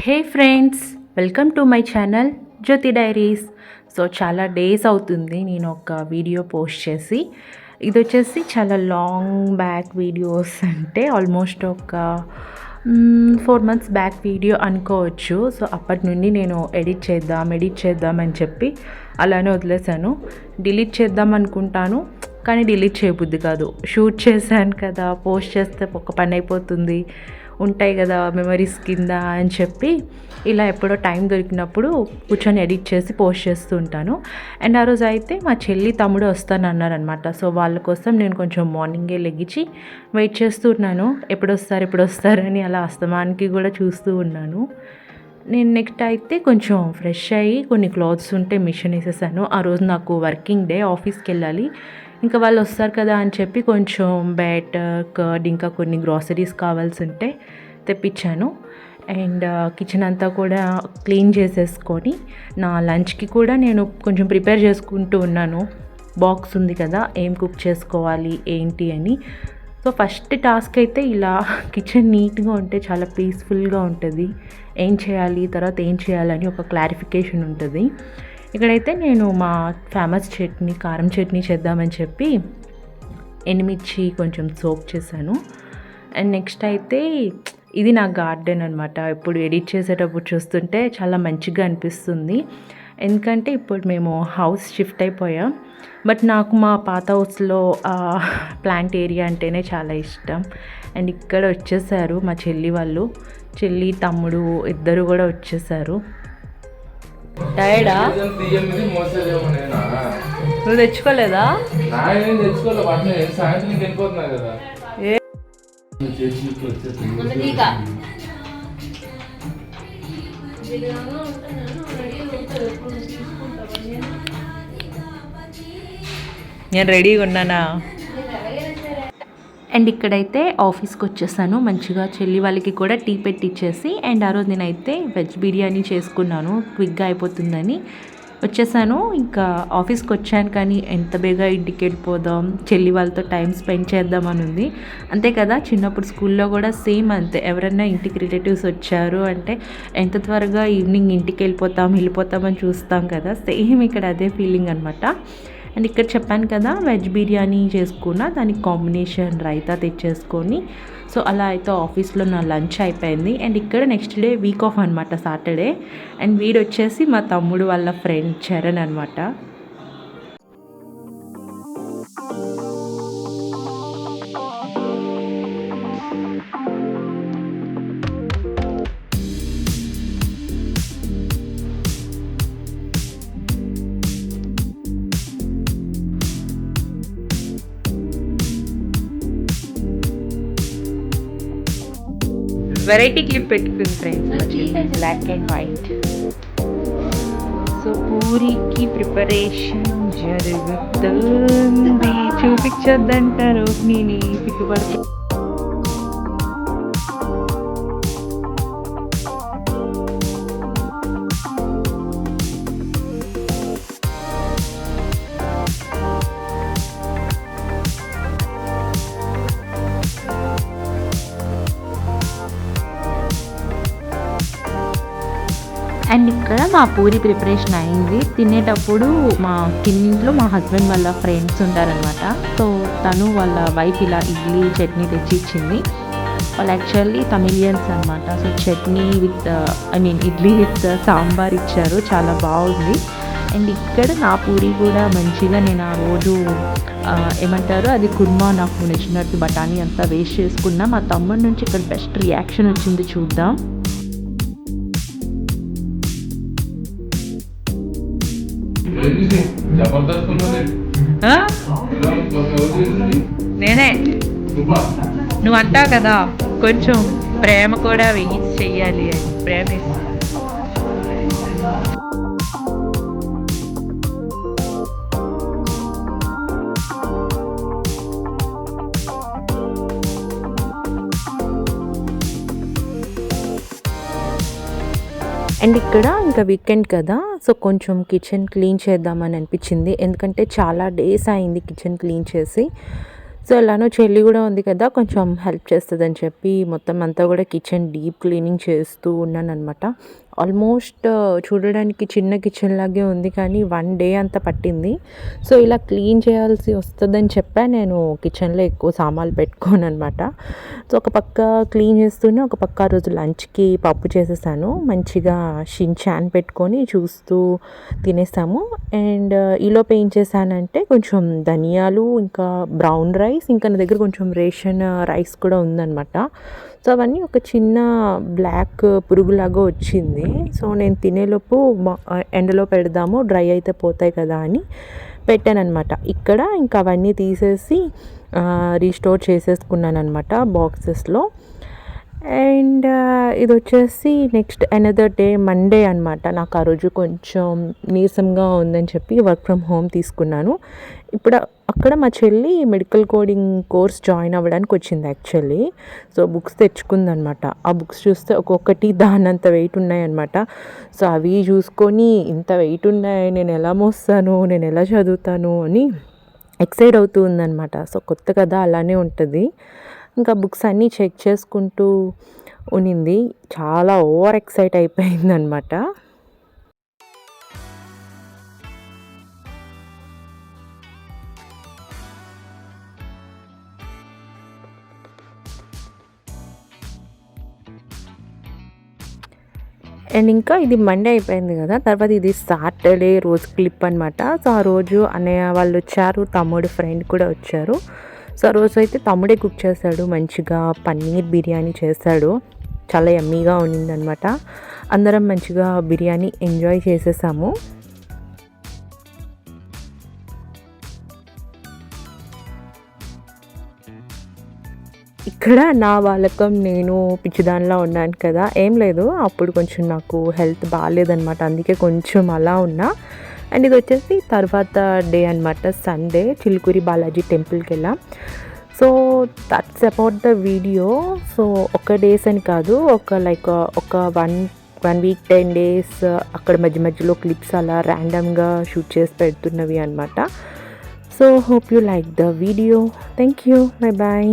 Hey friends, welcome to my channel Jyothi Diaries. So చాలా days అవుతుంది నేను ఒక వీడియో పోస్ట్ చేసి. ఇది వచ్చేసి చాలా లాంగ్ బ్యాక్ వీడియోస్, అంటే ఆల్మోస్ట్ ఒక 4 months బ్యాక్ వీడియో అనుకోవచ్చు. సో అప్పటి నుండి నేను ఎడిట్ చేద్దాం అని చెప్పి అలానే వదిలేశాను. డిలీట్ చేద్దాం అనుకుంటాను కానీ డిలీట్ చేయబుద్ది కాదు. షూట్ చేశాను కదా, పోస్ట్ చేస్తే ఒక పని అయిపోతుంది, ఉంటాయి కదా మెమరీస్ కింద అని చెప్పి ఇలా ఎప్పుడో టైం దొరికినప్పుడు కూర్చొని ఎడిట్ చేసి పోస్ట్ చేస్తూ ఉంటాను. అండ్ ఆ రోజు అయితే మా చెల్లి తమ్ముడు వస్తానన్నారనమాట. సో వాళ్ళ కోసం నేను కొంచెం మార్నింగే లెగిచి వెయిట్ చేస్తూ ఉన్నాను. ఎప్పుడు వస్తారని అలా అస్తమానికి కూడా చూస్తూ ఉన్నాను. నేను నెక్స్ట్ అయితే కొంచెం ఫ్రెష్ అయ్యి కొన్ని క్లాత్స్ ఉంటే మిషన్ వేసేసాను. ఆ రోజు నాకు వర్కింగ్ డే, ఆఫీస్కి వెళ్ళాలి. ఇంకా వాళ్ళు వస్తారు కదా అని చెప్పి కొంచెం బ్యాటర్, కర్డ్, ఇంకా కొన్ని గ్రాసరీస్ కావాల్సి ఉంటే తెప్పించాను. అండ్ కిచెన్ అంతా కూడా క్లీన్ చేసేసుకొని నా లంచ్కి కూడా నేను కొంచెం ప్రిపేర్ చేసుకుంటూ ఉన్నాను. బాక్స్ ఉంది కదా, ఏం కుక్ చేసుకోవాలి ఏంటి అని. సో ఫస్ట్ టాస్క్ అయితే ఇలా కిచెన్ నీట్గా ఉంటే చాలా పీస్ఫుల్గా ఉంటుంది. ఏం చేయాలి, తర్వాత ఏం చేయాలని ఒక క్లారిఫికేషన్ ఉంటుంది. ఇక్కడైతే నేను మా ఫేమస్ చట్నీ, కారం చట్నీ చేద్దామని చెప్పి ఎండుమిర్చి కొంచెం సోక్ చేశాను. అండ్ నెక్స్ట్ అయితే ఇది నా గార్డెన్ అనమాట. ఇప్పుడు ఎడిట్ చేసేటప్పుడు చూస్తుంటే చాలా మంచిగా అనిపిస్తుంది. ఎందుకంటే ఇప్పుడు మేము హౌస్ షిఫ్ట్ అయిపోయాం. బట్ నాకు మా పాత హౌస్లో ప్లాంట్ ఏరియా అంటేనే చాలా ఇష్టం. అండ్ ఇక్కడ వచ్చేసారు మా చెల్లి తమ్ముడు ఇద్దరు కూడా వచ్చేసారు. టైర్డా? నువ్వు తెచ్చుకోలేదా? నేను రెడీగా ఉన్నానా? అండ్ ఇక్కడైతే ఆఫీస్కి వచ్చేసాను. మంచిగా చెల్లి వాళ్ళకి కూడా టీ పెట్టిచ్చేసి, అండ్ ఆ రోజు నేనైతే వెజ్ బిర్యానీ చేసుకున్నాను, క్విక్గా అయిపోతుందని వచ్చేసాను. ఇంకా ఆఫీస్కి వచ్చాను కానీ ఎంత బేగా ఇంటికి వెళ్ళిపోదాం, చెల్లి వాళ్ళతో టైం స్పెండ్ చేద్దామని ఉంది. అంతే కదా, చిన్నప్పుడు స్కూల్లో కూడా సేమ్ అంతే. ఎవరైనా ఇంటికి రిలేటివ్స్ వచ్చారు అంటే ఎంత త్వరగా ఈవినింగ్ ఇంటికి వెళ్ళిపోతామని చూస్తాం కదా, సేమ్ ఇక్కడ అదే ఫీలింగ్ అనమాట. అండ్ ఇక్కడ చెప్పాను కదా వెజ్ బిర్యానీ చేసుకున్న, దానికి కాంబినేషన్ రైతా తెచ్చేసుకొని, సో అలా అయితే ఆఫీస్లో నా లంచ్ అయిపోయింది. అండ్ ఇక్కడ నెక్స్ట్ డే వీక్ ఆఫ్ అనమాట, సాటర్డే. అండ్ వీడు వచ్చేసి మా తమ్ముడు వాళ్ళ ఫ్రెండ్ చరణ్ అనమాట. వెరైటీ క్లిప్ పెట్టుకుంది friends, black and white. So పూరికి ప్రిపరేషన్ జరుగుతుంది. చూపించొద్దంటారు నేను సిగ్గుపడుతూ. అండ్ ఇక్కడ మా పూరి ప్రిపరేషన్ అయింది. తినేటప్పుడు మా కిందిలో మా హస్బెండ్ వాళ్ళ ఫ్రెండ్స్ ఉంటారనమాట. సో తను వాళ్ళ వైఫ్ ఇలా ఇడ్లీ చట్నీ తెచ్చి ఇచ్చింది. వాళ్ళు యాక్చువల్లీ తమిళియన్స్ అనమాట. So chutney with idli with sambar ఇచ్చారు, చాలా బాగుంది. అండ్ ఇక్కడ నా పూరి కూడా మంచిగా నేను ఆ రోజు ఏమంటారు అది కుర్మా, నాకు నచ్చినట్టు బఠానీ అంతా వేస్ట్ చేసుకున్నా. మా తమ్ముడి నుంచి ఇక్కడ బెస్ట్ రియాక్షన్ వచ్చింది, చూద్దాం. నేనే, నువ్వు అంటావు కదా కొంచెం ప్రేమ కూడా వెయ్యి చెయ్యాలి అని, ప్రేమ. అండ్ ఇక్కడ ఇంకా వీకెండ్ కదా, సో కొంచెం కిచెన్ క్లీన్ చేద్దామని అనిపించింది. ఎందుకంటే చాలా డేస్ అయింది కిచెన్ క్లీన్ చేసి. సో ఎలానో చెల్లి కూడా ఉంది కదా, కొంచెం హెల్ప్ చేస్తుందని చెప్పి మొత్తం అంతా కూడా కిచెన్ డీప్ క్లీనింగ్ చేస్తూ ఉన్నానన్నమాట. ఆల్మోస్ట్ చూడడానికి చిన్న కిచెన్ లాగే ఉంది, కానీ 1 డే అంతా పట్టింది. సో ఇలా క్లీన్ చేయాల్సి వస్తుందని చెప్పా, నేను కిచెన్లో ఎక్కువ సామాన్లు పెట్టుకోనమాట. సో ఒక పక్క క్లీన్ చేస్తూనే ఒక పక్క ఆ రోజు లంచ్కి పప్పు చేసేసాను. మంచిగా షిన్చాన్ పెట్టుకొని చూస్తూ తినేసాము. అండ్ ఈలోపు ఏం చేశానంటే కొంచెం ధనియాలు, ఇంకా బ్రౌన్ రైస్, ఇంకా నా దగ్గర కొంచెం రేషన్ రైస్ కూడా ఉందన్నమాట. సో అవన్నీ ఒక చిన్న బ్లాక్ పురుగులాగా వచ్చింది. సో నేను తినేలోపు ఎండలో పెడదాము, డ్రై అయితే పోతాయి కదా అని పెట్టానన్నమాట. ఇక్కడ ఇంకా అవన్నీ తీసేసి రీస్టోర్ చేసేసుకున్నాను అనమాట బాక్సెస్లో. అండ్ ఇది వచ్చేసి నెక్స్ట్ అనదర్ డే మండే అనమాట. నాకు ఆ రోజు కొంచెం నీరసంగా ఉందని చెప్పి వర్క్ ఫ్రమ్ హోమ్ తీసుకున్నాను. ఇప్పుడు అక్కడ మా చెల్లి మెడికల్ కోడింగ్ కోర్స్ జాయిన్ అవ్వడానికి వచ్చింది యాక్చువల్లీ. So books తెచ్చుకుందనమాట. ఆ బుక్స్ చూస్తే ఒక్కొక్కటి దానంత వెయిట్ ఉన్నాయన్నమాట. సో అవి చూసుకొని ఇంత వెయిట్ ఉన్నాయి, నేను ఎలా మోస్తాను, నేను ఎలా చదువుతాను అని ఎక్సైట్ అవుతూ ఉందన్నమాట. సో కొత్త కదా, అలానే ఉంటుంది. ఇంకా బుక్స్ అన్నీ చెక్ చేసుకుంటూ ఉన్నింది. చాలా ఓవర్ ఎక్సైట్ అయిపోయిందనమాట. అండ్ ఇంకా ఇది మండే అయిపోయింది కదా, తర్వాత ఇది సాటర్డే రోజు క్లిప్ అనమాట. సో ఆ రోజు అన్నయ్య వాళ్ళు వచ్చారు, తమ్ముడు ఫ్రెండ్ కూడా వచ్చారు. సో ఆ రోజు అయితే తమ్ముడే కుక్ చేశాడు, మంచిగా పన్నీర్ బిర్యానీ చేశాడు. చాలా యమ్మీగా ఉన్నిందనమాట. అందరం మంచిగా బిర్యానీ ఎంజాయ్ చేసేసాము. ఇక్కడ నా వాళ్ళకం నేను పిచ్చిదానిలా ఉన్నాను కదా, ఏం లేదు, అప్పుడు కొంచెం నాకు హెల్త్ బాగాలేదనమాట, అందుకే కొంచెం అలా ఉన్నా. అండ్ ఇది వచ్చేసి తర్వాత డే అనమాట, సండే చిలుకూరి బాలాజీ టెంపుల్కి వెళ్ళాం. So that's about the video. So ఒక డేస్ అని కాదు, ఒక వన్ వీక్ 10 days అక్కడ మధ్య మధ్యలో క్లిప్స్ అలా ర్యాండమ్గా షూట్ చేసి పెడుతున్నవి అనమాట. So hope you like the video. Thank you. Bye bye.